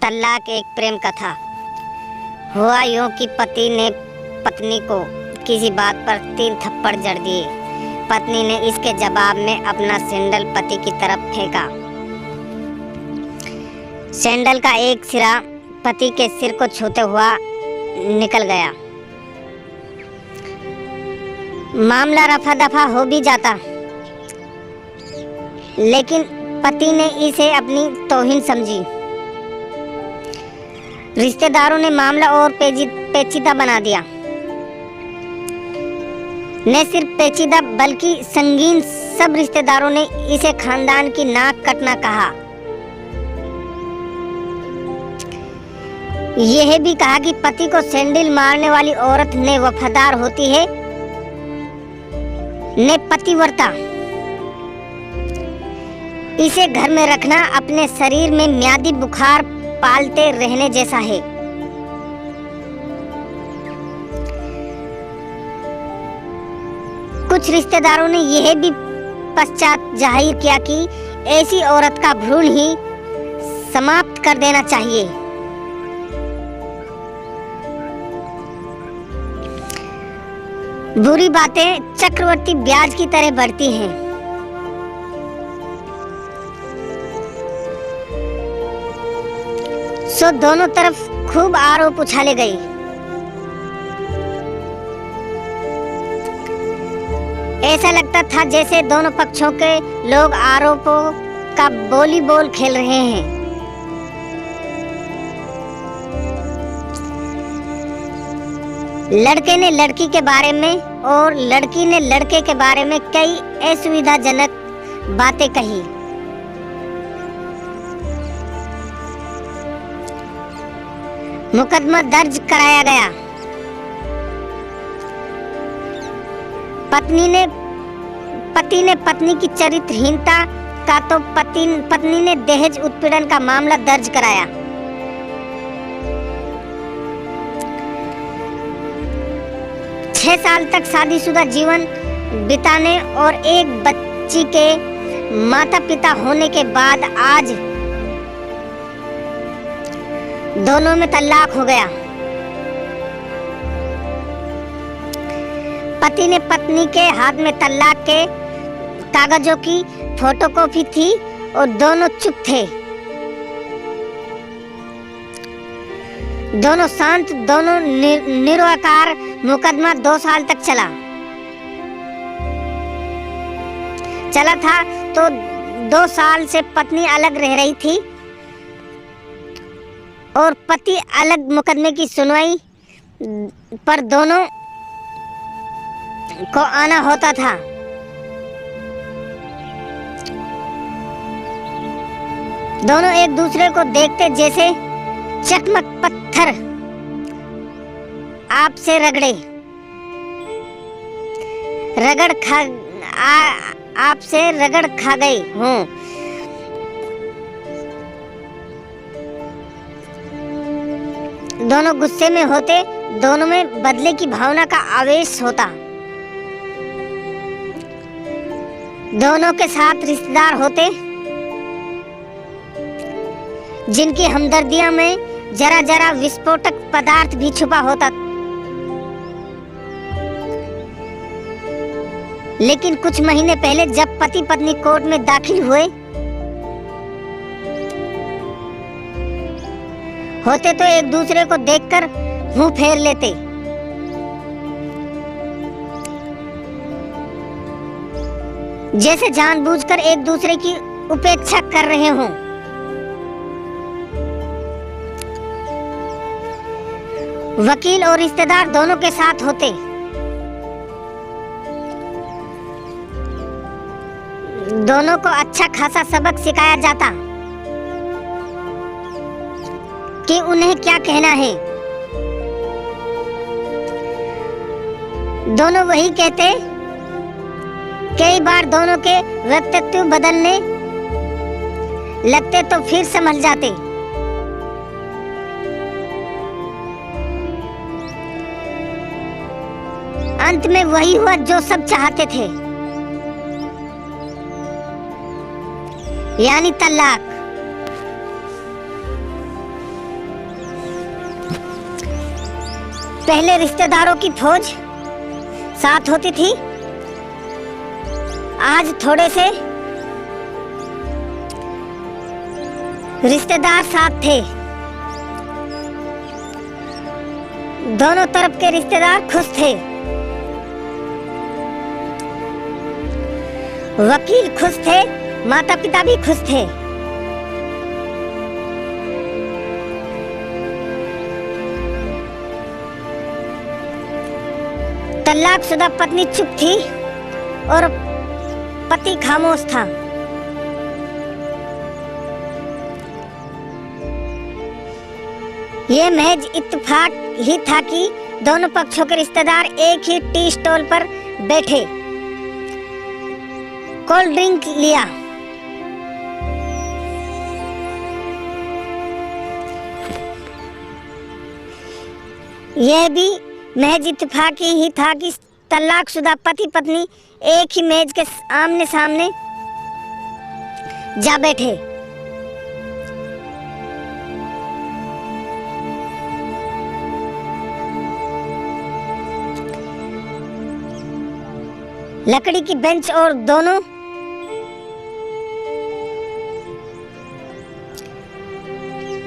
तलाक एक प्रेम कथा। हुआ यूं कि पति ने पत्नी को किसी बात पर 3 थप्पड़ जड़ दिए। पत्नी ने इसके जवाब में अपना सैंडल पति की तरफ फेंका। सैंडल का एक सिरा पति के सिर को छूते हुआ निकल गया। मामला रफा दफा हो भी जाता, लेकिन पति ने इसे अपनी तौहीन समझी। रिश्तेदारों ने मामला और पेचीदा बना दिया। न सिर्फ पेचीदा बल्कि संगीन। सब रिश्तेदारों ने इसे खानदान की नाक कटना कहा। यह भी कहा कि पति को सैंडल मारने वाली औरत ने वफादार होती है, ने पतिव्रता। इसे घर में रखना अपने शरीर में म्यादी बुखार पालते रहने जैसा है। कुछ रिश्तेदारों ने यह भी पश्चात जाहिर किया कि ऐसी औरत का भ्रूण ही समाप्त कर देना चाहिए। बुरी बातें चक्रवर्ती ब्याज की तरह बढ़ती हैं। सो दोनों तरफ खूब आरोप उछाले गए। ऐसा लगता था जैसे दोनों पक्षों के लोग आरोपों का वॉलीबॉल खेल रहे हैं। लड़के ने लड़की के बारे में और लड़की ने लड़के के बारे में कई असुविधाजनक बातें कही। मुकदमा दर्ज कराया गया। पति ने पत्नी की चरित्रहीनता का तो पत्नी ने दहेज उत्पीड़न का मामला दर्ज कराया। छह साल तक शादीशुदा जीवन बिताने और एक बच्ची के माता पिता होने के बाद आज दोनों में तलाक हो गया। पति ने पत्नी के हाथ में तलाक के कागजों की फोटोकॉपी थी और दोनों चुप थे। दोनों शांत, दोनों निरवकार। मुकदमा 2 साल तक चला था तो 2 साल से पत्नी अलग रह रही थी और पति अलग। मुकदमे की सुनवाई पर दोनों को आना होता था। दोनों एक दूसरे को देखते जैसे चकमक पत्थर आपसे आपसे रगड़ खा गए हों। दोनों गुस्से में होते, दोनों में बदले की भावना का आवेश होता। दोनों के साथ रिश्तेदार होते जिनकी हमदर्दियों में जरा जरा विस्फोटक पदार्थ भी छुपा होता। लेकिन कुछ महीने पहले जब पति पत्नी कोर्ट में दाखिल हुए होते तो एक दूसरे को देखकर मुंह फेर लेते। जैसे जानबूझकर एक दूसरे की उपेक्षा कर रहे हों। वकील और रिश्तेदार दोनों के साथ होते। दोनों को अच्छा खासा सबक सिखाया जाता कि उन्हें क्या कहना है। दोनों वही कहते। कई बार दोनों के व्यक्तित्व बदलने लगते तो फिर संभल जाते। अंत में वही हुआ जो सब चाहते थे, यानी तलाक। पहले रिश्तेदारों की फौज साथ होती थी, आज थोड़े से रिश्तेदार साथ थे। दोनों तरफ के रिश्तेदार खुश थे। वकील खुश थे, माता पिता भी खुश थे। तलाकशुदा पत्नी चुप थी और पति खामोश था। ये महज इत्तेफाक ही था कि दोनों पक्षों के रिश्तेदार एक ही टी स्टॉल पर बैठे, कोल्ड ड्रिंक लिया। यह भी महज इत्तेफाक ही था कि तलाकशुदा पति पत्नी एक ही मेज के आमने सामने जा बैठे। लकड़ी की बेंच और दोनों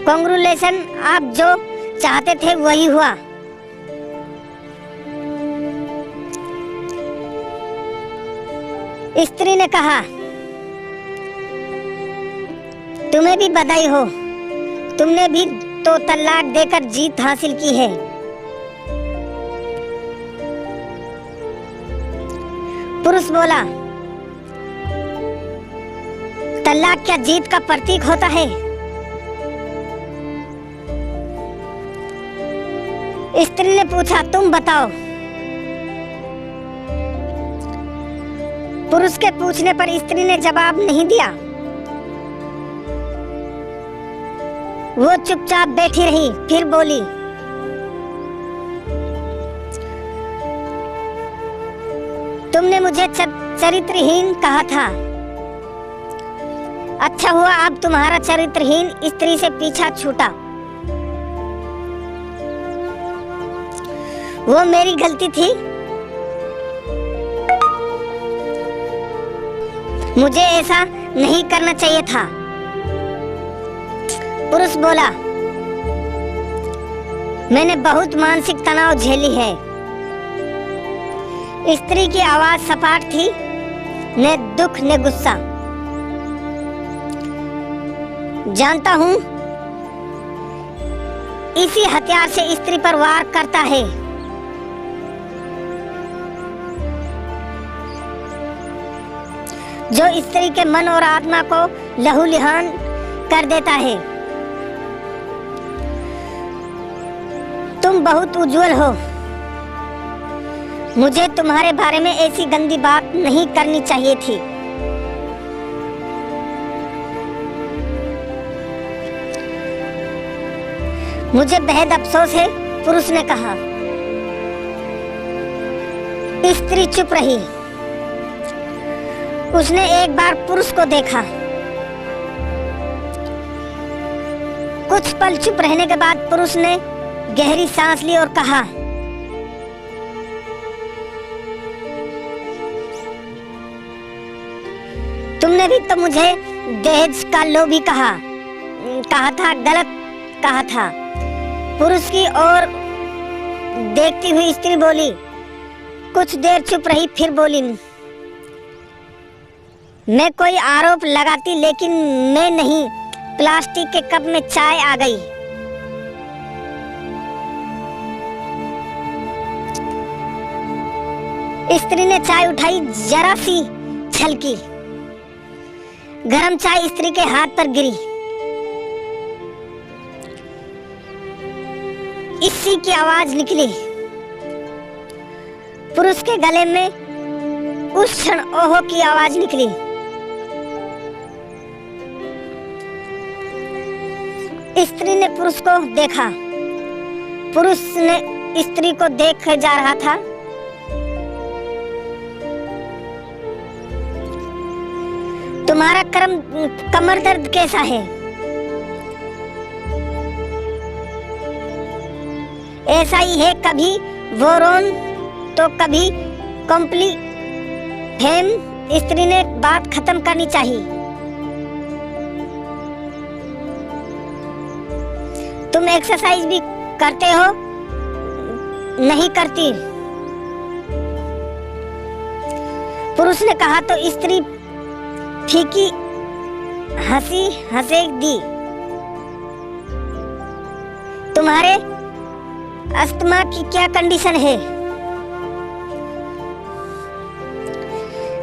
कांग्रेचुलेशन, आप जो चाहते थे वही हुआ। स्त्री ने कहा, तुम्हें भी बधाई हो, तुमने भी तो तलाक देकर जीत हासिल की है। पुरुष बोला, तलाक क्या जीत का प्रतीक होता है? स्त्री ने पूछा, तुम बताओ। पुरुष के पूछने पर स्त्री ने जवाब नहीं दिया। वो चुपचाप बैठी रही, फिर बोली, तुमने मुझे चरित्रहीन कहा था। अच्छा हुआ अब तुम्हारा चरित्रहीन स्त्री से पीछा छूटा। वो मेरी गलती थी, मुझे ऐसा नहीं करना चाहिए था। पुरुष बोला, मैंने बहुत मानसिक तनाव झेली है। स्त्री की आवाज सपाट थी, न दुख न गुस्सा। जानता हूं, इसी हथियार से स्त्री पर वार करता है। जो स्त्री के मन और आत्मा को लहूलुहान कर देता है। तुम बहुत उज्जवल हो, मुझे तुम्हारे बारे में ऐसी गंदी बात नहीं करनी चाहिए थी। मुझे बेहद अफसोस है, पुरुष ने कहा। स्त्री चुप रही। उसने एक बार पुरुष को देखा। कुछ पल चुप रहने के बाद पुरुष ने गहरी सांस ली और कहा, तुमने भी तो मुझे दहेज का लोभी कहा था, गलत कहा था। पुरुष की ओर देखती हुई स्त्री बोली। कुछ देर चुप रही, फिर बोली, मैं कोई आरोप लगाती, लेकिन मैं नहीं। प्लास्टिक के कप में चाय आ गई। स्त्री ने चाय उठाई, जरा सी छलकी। गरम चाय स्त्री के हाथ पर गिरी। इसी की आवाज निकली। पुरुष के गले में उस क्षण ओहो की आवाज निकली। स्त्री ने पुरुष को देखा। पुरुष ने स्त्री को देख जा रहा था। तुम्हारा कमर दर्द कैसा है? ऐसा ही है, कभी वोरोन तो कभी कॉम्प्ली फेम। स्त्री ने बात खत्म करनी चाहिए। तुम एक्सरसाइज भी करते हो? नहीं करती। पुरुष ने कहा तो स्त्री फीकी हंसी हंसे दी। तुम्हारे अस्थमा की क्या कंडीशन है?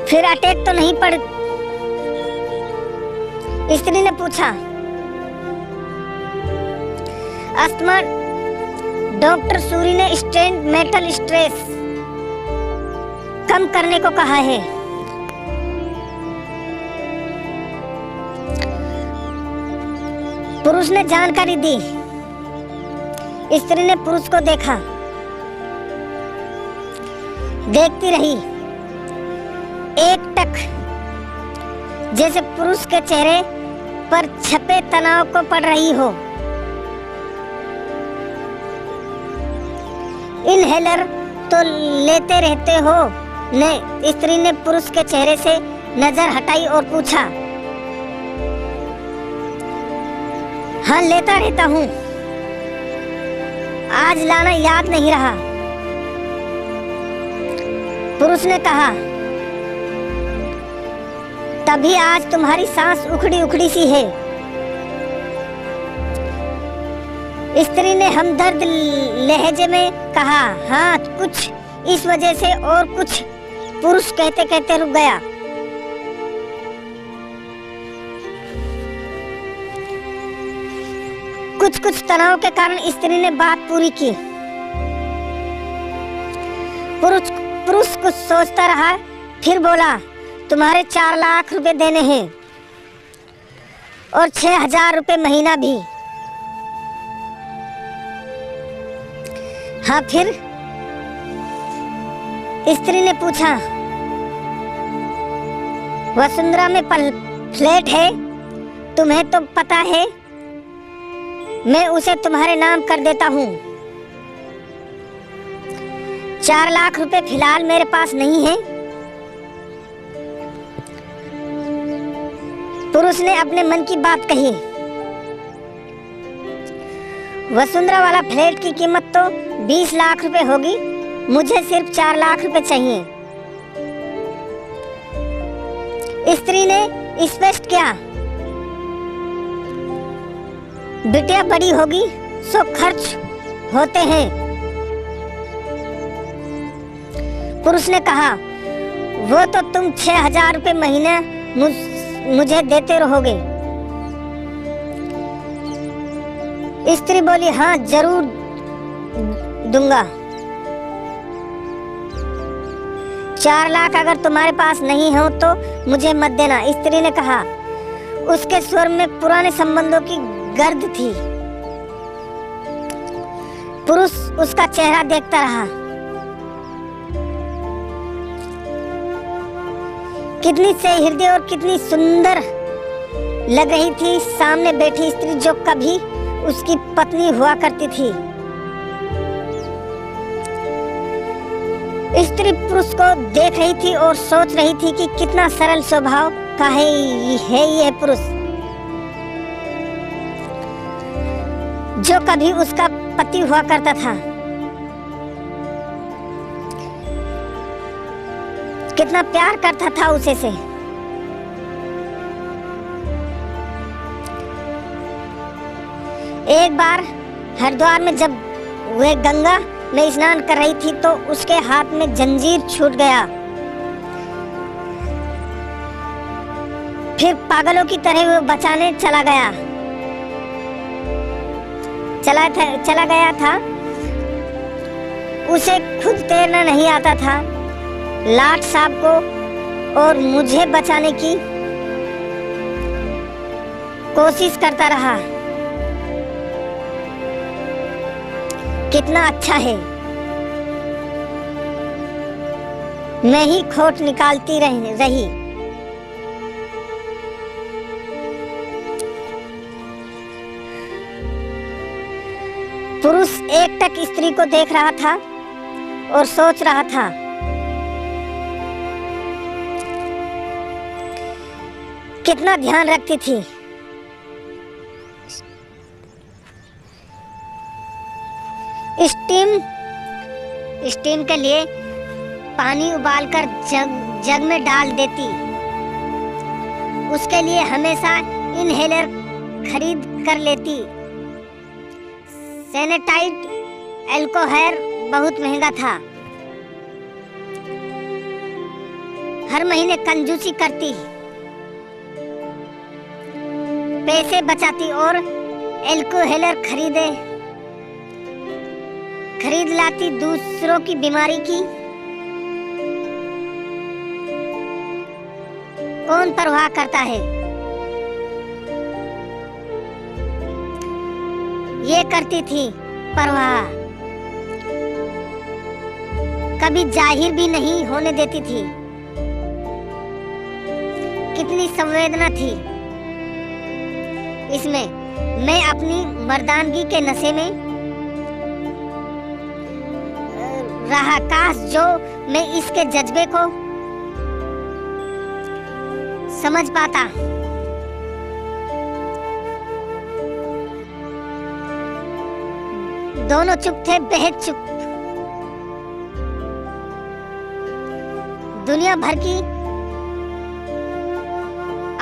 फिर अटैक तो नहीं पड़? स्त्री ने पूछा। अस्थमा, डॉक्टर सूरी ने स्टेंट मेटल स्ट्रेस कम करने को कहा है। पुरुष ने जानकारी दी। स्त्री ने पुरुष को देखा, देखती रही, एकटक, जैसे पुरुष के चेहरे पर छपे तनाव को पढ़ रही हो। इनहेलर तो लेते रहते हो ने? स्त्री ने पुरुष के चेहरे से नजर हटाई और पूछा। हाँ, लेता रहता हूँ, आज लाना याद नहीं रहा। पुरुष ने कहा। तभी आज तुम्हारी सांस उखड़ी उखड़ी सी है। स्त्री ने हमदर्द लहजे में कहा। हाँ, कुछ इस वजह से और कुछ। पुरुष कहते कहते रुक गया। कुछ तनाव के कारण स्त्री ने बात पूरी की। पुरुष कुछ सोचता रहा, फिर बोला, तुम्हारे 4 लाख रुपए देने हैं और 6,000 रुपए महीना भी। हाँ, फिर? स्त्री ने पूछा। वसुंधरा में फ्लैट है, तुम्हें तो पता है, मैं उसे तुम्हारे नाम कर देता हूँ। 4 लाख रुपए फिलहाल मेरे पास नहीं है। पुरुष ने अपने मन की बात कही। वसुंधरा वाला फ्लैट की कीमत तो 20 लाख रुपए होगी, मुझे सिर्फ 4 लाख रुपए चाहिए। स्त्री ने स्पष्ट किया। बिटिया बड़ी होगी सो खर्च होते हैं। पुरुष ने कहा, वो तो तुम 6,000 रुपए महीने मुझे देते रहोगे। स्त्री बोली, हाँ जरूर दूंगा। 4 लाख अगर तुम्हारे पास नहीं हो तो मुझे मत देना, स्त्री ने कहा। उसके स्वर में पुराने संबंधों की गर्द थी। पुरुष उसका चेहरा देखता रहा। कितनी सहृदय और कितनी सुंदर लग रही थी सामने बैठी स्त्री, जो कभी उसकी पत्नी हुआ करती थी। स्त्री पुरुष को देख रही थी और सोच रही थी कि कितना सरल स्वभाव का है ये पुरुष, जो कभी उसका पति हुआ करता था। कितना प्यार करता था उसे से। एक बार हरिद्वार में जब वह गंगा में स्नान कर रही थी तो उसके हाथ में जंजीर छूट गया। फिर पागलों की तरह वो बचाने चला गया था। उसे खुद तैरना नहीं आता था। लाट साहब को और मुझे बचाने की कोशिश करता रहा। कितना अच्छा है। मैं ही खोट निकालती रही। पुरुष एकटक स्त्री को देख रहा था और सोच रहा था, कितना ध्यान रखती थी। स्टीम के लिए पानी उबालकर जग में डाल देती। उसके लिए हमेशा इनहेलर खरीद कर लेती। सैनिटाइड एल्कोहल बहुत महंगा था। हर महीने कंजूसी करती, पैसे बचाती और एल्कोहल खरीद लाती दूसरों की बीमारी की। कौन परवाह करता है? ये करती थी परवाह, कभी जाहिर भी नहीं होने देती थी। कितनी संवेदना थी इसमें। मैं अपनी मर्दानगी के नशे में रहा। काश जो मैं इसके जज्बे को समझ पाता। दोनों चुप थे, बेहद चुप। दुनिया भर की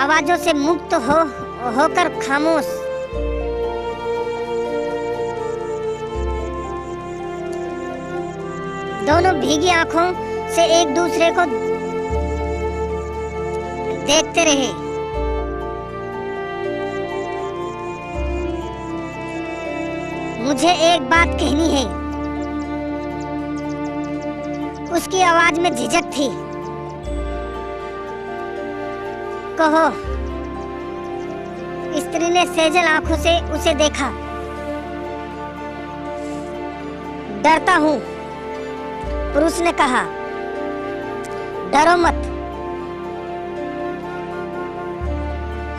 आवाजों से मुक्त होकर खामोश। दोनों भीगी आंखों से एक दूसरे को देखते रहे। मुझे एक बात कहनी है। उसकी आवाज में झिझक थी। कहो। स्त्री ने सेजल आंखों से उसे देखा। डरता हूं, पुरुष ने कहा। डरो मत।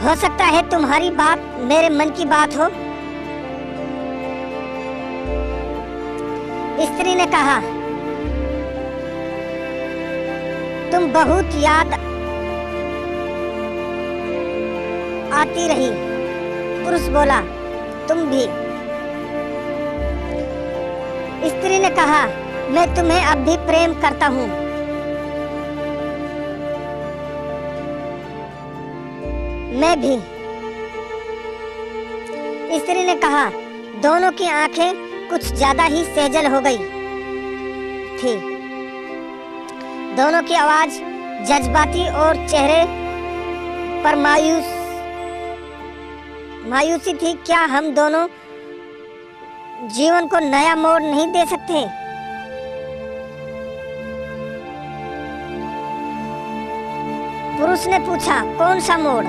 हो सकता है तुम्हारी बात मेरे मन की बात हो। स्त्री ने कहा। तुम बहुत याद आती रही। पुरुष बोला। तुम भी। स्त्री ने कहा। मैं तुम्हें अब भी प्रेम करता हूँ। मैं भी। स्त्री ने कहा। दोनों की आंखें कुछ ज्यादा ही सेजल हो गई थी। दोनों की आवाज जज्बाती और चेहरे पर मायूसी थी। क्या हम दोनों जीवन को नया मोड़ नहीं दे सकते? पुरुष ने पूछा। कौन सा मोड़?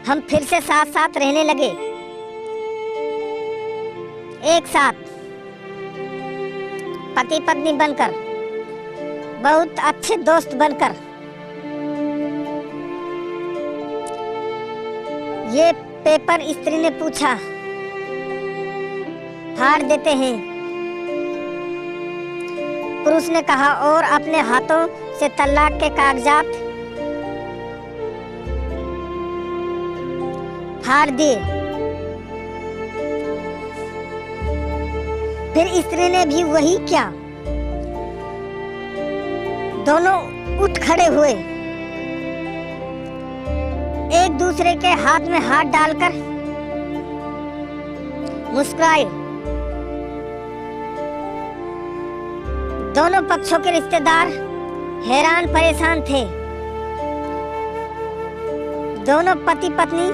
हम फिर से साथ साथ रहने लगे। एक साथ, पति पत्नी बनकर, बहुत अच्छे दोस्त बनकर। ये पेपर स्त्री ने पूछा। फाड़ देते हैं, पुरुष ने कहा और अपने हाथों से तलाक के कागजात फाड़ दिए। फिर स्त्री ने भी वही किया। दोनों उठ खड़े हुए, एक दूसरे के हाथ में हाथ डालकर मुस्कुराए। दोनों पक्षों के रिश्तेदार हैरान परेशान थे। दोनों पति पत्नी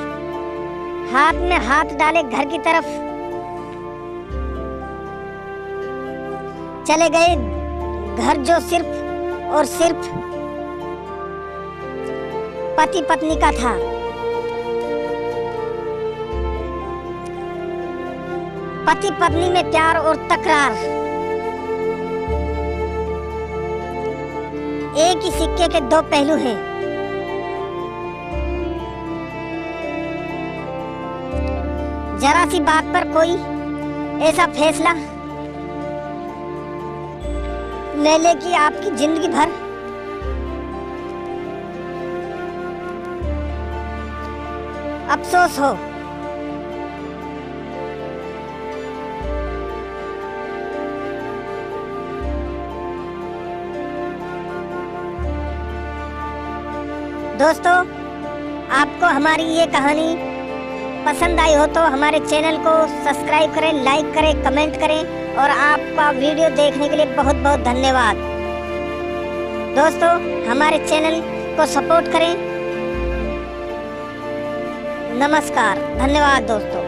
हाथ में हाथ डाले घर की तरफ चले गए। घर जो सिर्फ और सिर्फ पति पत्नी का था। पति पत्नी में प्यार और तकरार एक ही सिक्के के 2 पहलू हैं। जरा सी बात पर कोई ऐसा फैसला ले ले कि आपकी जिंदगी भर अफसोस हो। दोस्तों, आपको हमारी ये कहानी पसंद आई हो तो हमारे चैनल को सब्सक्राइब करें, लाइक करें, कमेंट करें और आपका वीडियो देखने के लिए बहुत बहुत धन्यवाद। दोस्तों, हमारे चैनल को सपोर्ट करें। नमस्कार, धन्यवाद दोस्तों।